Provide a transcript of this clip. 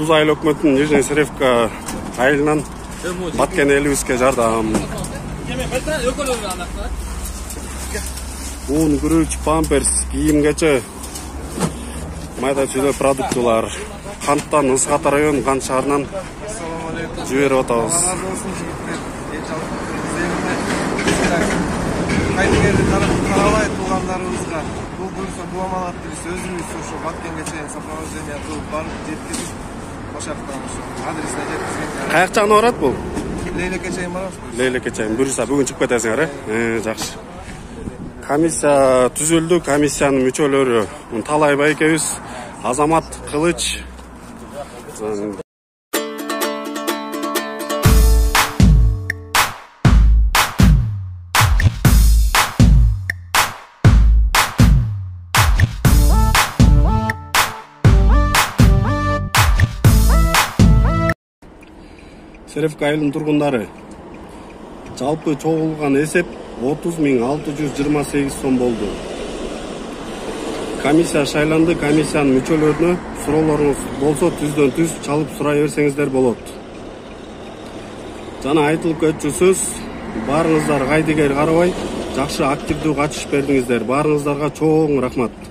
Туз айыл өкмөтүнүн Нижний Серевка айылынан баткен элибизге жардам. Un, күрүч, памперс, кийим-кече, майда чүйдө продуктулар. Канттан Ысык район Кант шаарынан жиберип атабыз. Кайдыгерди карабай туугандарыбызга бул буюрса бул аманатты биз өзүбүз ошо Баткенге чейин сопровождение кылып барып жеткизип ошоктон ошо адресине жеткизген. Каяк жагына барат бул? Лейлекке чейин барабыз. Лейлекке чейин. Буюрса бүгүн чыгып кетесиңер, жакшы. Комиссия түзүлдү. Комиссиянын мүчөлөрү Талай байкебиз, Азамат Кылыч. Серевка айылынын тургундары жалпы чогулган эсеп 30.628 сом болду. Комиссия шайланды. Комиссиянын мүчөлөрүнө суроолоруңуз болсо түздөн түз чалып сурай берсеңиздер болот. Жана айтылып кетчү сөз, баарыңыздар кайдыгер карабай жакшы активдүү катышып бердиңиздер. Баарыңыздарга чоң рахмат.